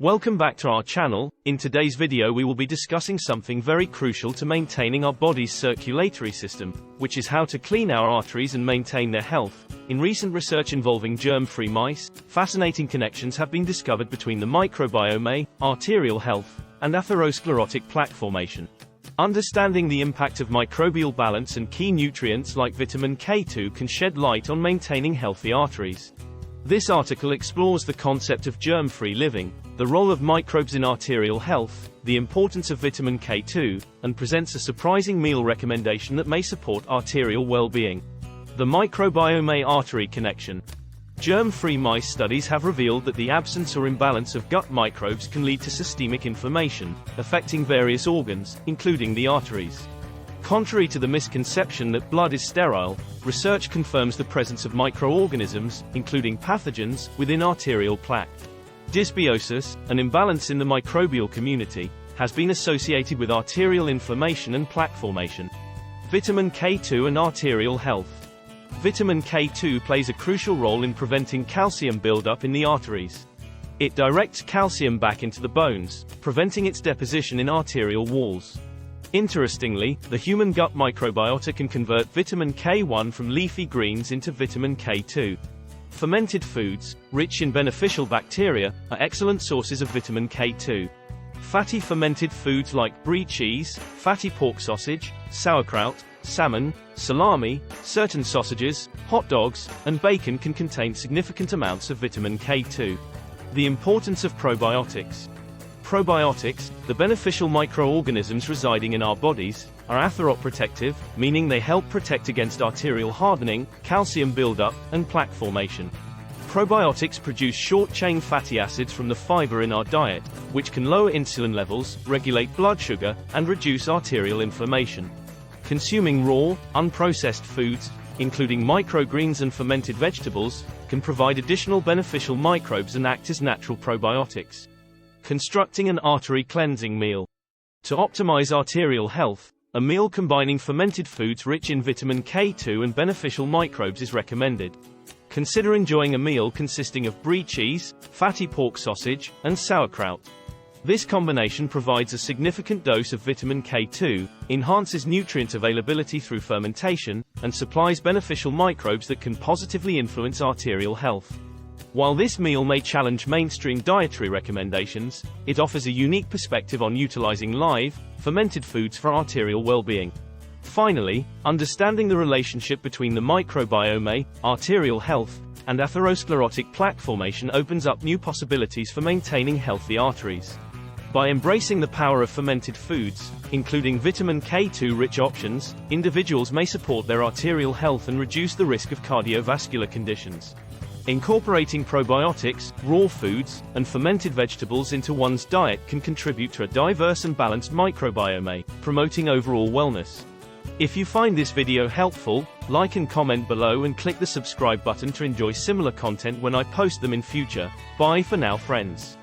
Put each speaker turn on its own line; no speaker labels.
Welcome back to our channel. In today's video we will be discussing something very crucial to maintaining our body's circulatory system, which is how to clean our arteries and maintain their health. In recent research involving germ-free mice, fascinating connections have been discovered between the microbiome, arterial health, and atherosclerotic plaque formation. Understanding the impact of microbial balance and key nutrients like vitamin K2 can shed light on maintaining healthy arteries. This article explores the concept of germ-free living, the role of microbes in arterial health, the importance of vitamin K2, and presents a surprising meal recommendation that may support arterial well-being. The microbiome-artery connection. Germ-free mice studies have revealed that the absence or imbalance of gut microbes can lead to systemic inflammation, affecting various organs, including the arteries. Contrary to the misconception that blood is sterile, research confirms the presence of microorganisms, including pathogens, within arterial plaque. Dysbiosis, an imbalance in the microbial community, has been associated with arterial inflammation and plaque formation. Vitamin K2 and arterial health. Vitamin K2 plays a crucial role in preventing calcium buildup in the arteries. It directs calcium back into the bones, preventing its deposition in arterial walls. Interestingly, the human gut microbiota can convert vitamin K1 from leafy greens into vitamin K2. Fermented foods, rich in beneficial bacteria, are excellent sources of vitamin K2. Fatty fermented foods like brie cheese, fatty pork sausage, sauerkraut, salmon, salami, certain sausages, hot dogs, and bacon can contain significant amounts of vitamin K2. The importance of probiotics. Probiotics, the beneficial microorganisms residing in our bodies, are atheroprotective, meaning they help protect against arterial hardening, calcium buildup, and plaque formation. Probiotics produce short-chain fatty acids from the fiber in our diet, which can lower insulin levels, regulate blood sugar, and reduce arterial inflammation. Consuming raw, unprocessed foods, including microgreens and fermented vegetables, can provide additional beneficial microbes and act as natural probiotics. Constructing an artery cleansing meal. To optimize arterial health, a meal combining fermented foods rich in vitamin K2 and beneficial microbes is recommended. Consider enjoying a meal consisting of brie cheese, fatty pork sausage, and sauerkraut. This combination provides a significant dose of vitamin K2, enhances nutrient availability through fermentation, and supplies beneficial microbes that can positively influence arterial health. While this meal may challenge mainstream dietary recommendations, it offers a unique perspective on utilizing live, fermented foods for arterial well-being. Finally, understanding the relationship between the microbiome, arterial health, and atherosclerotic plaque formation opens up new possibilities for maintaining healthy arteries. By embracing the power of fermented foods, including vitamin K2-rich options, individuals may support their arterial health and reduce the risk of cardiovascular conditions. Incorporating probiotics, raw foods, and fermented vegetables into one's diet can contribute to a diverse and balanced microbiome, promoting overall wellness. If you find this video helpful, like and comment below and click the subscribe button to enjoy similar content when I post them in future. Bye for now, friends.